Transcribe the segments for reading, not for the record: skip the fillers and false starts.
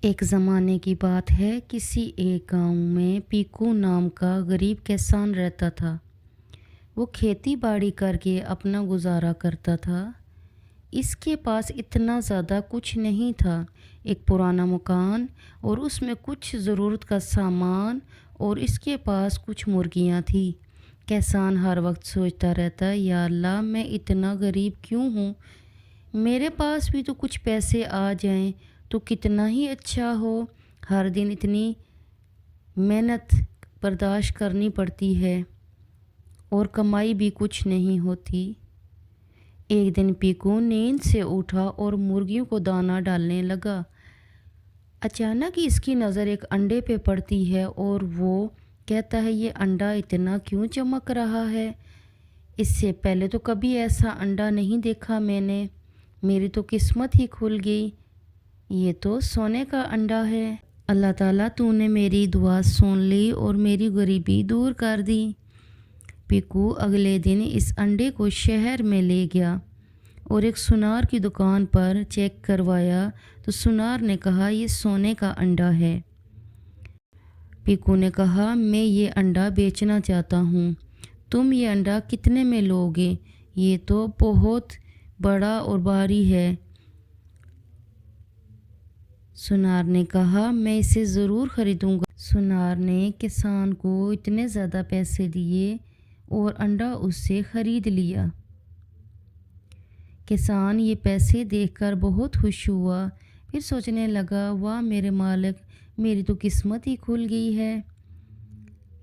ایک زمانے کی بات ہے، کسی ایک گاؤں میں پیکو نام کا غریب کسان رہتا تھا۔ وہ کھیتی باڑی کر کے اپنا گزارا کرتا تھا۔ اس کے پاس اتنا زیادہ کچھ نہیں تھا، ایک پرانا مکان اور اس میں کچھ ضرورت کا سامان، اور اس کے پاس کچھ مرغیاں تھیں۔ کسان ہر وقت سوچتا رہتا، یا اللہ، میں اتنا غریب کیوں ہوں؟ میرے پاس بھی تو کچھ پیسے آ جائیں تو کتنا ہی اچھا ہو۔ ہر دن اتنی محنت برداشت کرنی پڑتی ہے اور کمائی بھی کچھ نہیں ہوتی۔ ایک دن پیکو نیند سے اٹھا اور مرغیوں کو دانہ ڈالنے لگا۔ اچانک اس کی نظر ایک انڈے پہ پڑتی ہے اور وہ کہتا ہے، یہ انڈا اتنا کیوں چمک رہا ہے؟ اس سے پہلے تو کبھی ایسا انڈا نہیں دیکھا میں نے۔ میری تو قسمت ہی کھل گئی، یہ تو سونے کا انڈا ہے۔ اللہ تعالیٰ، تو نے میری دعا سن لی اور میری غریبی دور کر دی۔ پیکو اگلے دن اس انڈے کو شہر میں لے گیا اور ایک سونار کی دکان پر چیک کروایا تو سونار نے کہا، یہ سونے کا انڈا ہے۔ پیکو نے کہا، میں یہ انڈا بیچنا چاہتا ہوں، تم یہ انڈا کتنے میں لوگے؟ یہ تو بہت بڑا اور بھاری ہے۔ سونار نے کہا، میں اسے ضرور خریدوں گا۔ سونار نے کسان کو اتنے زیادہ پیسے دیے اور انڈا اس سے خرید لیا۔ کسان یہ پیسے دیکھ کر بہت خوش ہوا، پھر سوچنے لگا، واہ میرے مالک، میری تو قسمت ہی کھل گئی ہے۔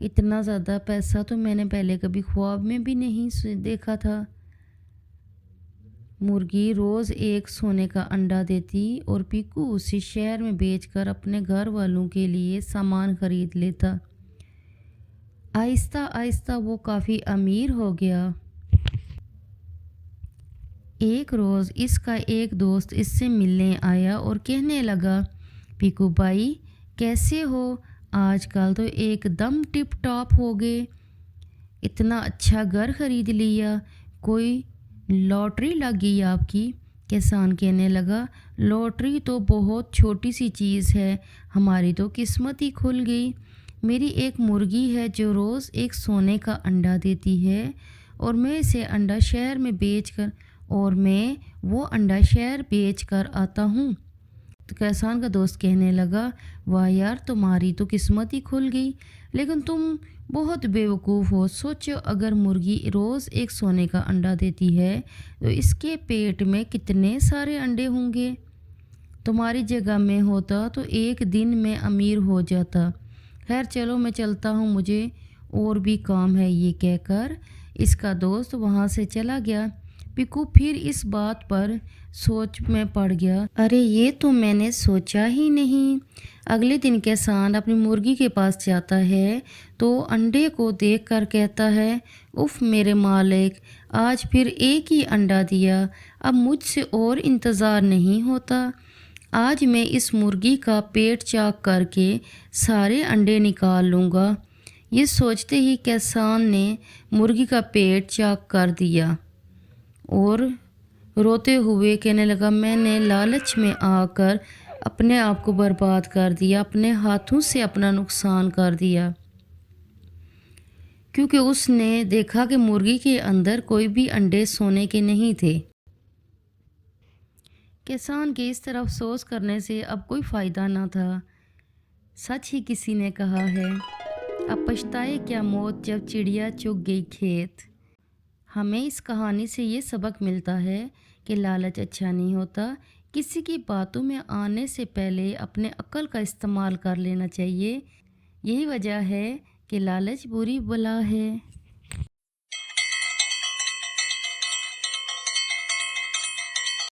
اتنا زیادہ پیسہ تو میں نے پہلے کبھی خواب میں بھی نہیں دیکھا تھا۔ مرغی روز ایک سونے کا انڈا دیتی اور پیکو اسے شہر میں بیچ کر اپنے گھر والوں کے لیے سامان خرید لیتا۔ آہستہ آہستہ وہ کافی امیر ہو گیا۔ ایک روز اس کا ایک دوست اس سے ملنے آیا اور کہنے لگا، پیکو بھائی، کیسے ہو؟ آج کل تو ایک دم ٹپ ٹاپ ہو گئے، اتنا اچھا گھر خرید لیا، کوئی لاٹری لگ گئی آپ کی؟ کسان کہنے لگا، لاٹری تو بہت چھوٹی سی چیز ہے، ہماری تو قسمت ہی کھل گئی۔ میری ایک مرغی ہے جو روز ایک سونے کا انڈا دیتی ہے اور میں اسے انڈا شہر میں بیچ کر آتا ہوں۔ تو کسان کا دوست کہنے لگا، واہ یار، تمہاری تو قسمت ہی کھل گئی، لیکن تم بہت بیوقوف ہو۔ سوچو، اگر مرغی روز ایک سونے کا انڈا دیتی ہے تو اس کے پیٹ میں کتنے سارے انڈے ہوں گے؟ تمہاری جگہ میں ہوتا تو ایک دن میں امیر ہو جاتا۔ خیر چلو، میں چلتا ہوں، مجھے اور بھی کام ہے۔ یہ کہہ کر اس کا دوست وہاں سے چلا گیا۔ پیکو پھر اس بات پر سوچ میں پڑ گیا، ارے یہ تو میں نے سوچا ہی نہیں۔ اگلے دن کسان اپنی مرغی کے پاس جاتا ہے تو انڈے کو دیکھ کر کہتا ہے، اف میرے مالک، آج پھر ایک ہی انڈا دیا، اب مجھ سے اور انتظار نہیں ہوتا۔ آج میں اس مرغی کا پیٹ چاک کر کے سارے انڈے نکال لوں گا۔ یہ سوچتے ہی کسان نے مرغی کا پیٹ چاک کر دیا اور روتے ہوئے کہنے لگا، میں نے لالچ میں آ کر اپنے آپ کو برباد کر دیا، اپنے ہاتھوں سے اپنا نقصان کر دیا، کیونکہ اس نے دیکھا کہ مرغی کے اندر کوئی بھی انڈے سونے کے نہیں تھے۔ کسان کے اس طرح افسوس کرنے سے اب کوئی فائدہ نہ تھا۔ سچ ہی کسی نے کہا ہے، اب پچھتائے کیا موت جب چڑیا چگ گئی کھیت۔ ہمیں اس کہانی سے یہ سبق ملتا ہے کہ لالچ اچھا نہیں ہوتا، کسی کی باتوں میں آنے سے پہلے اپنے عقل کا استعمال کر لینا چاہیے۔ یہی وجہ ہے کہ لالچ بری بلا ہے۔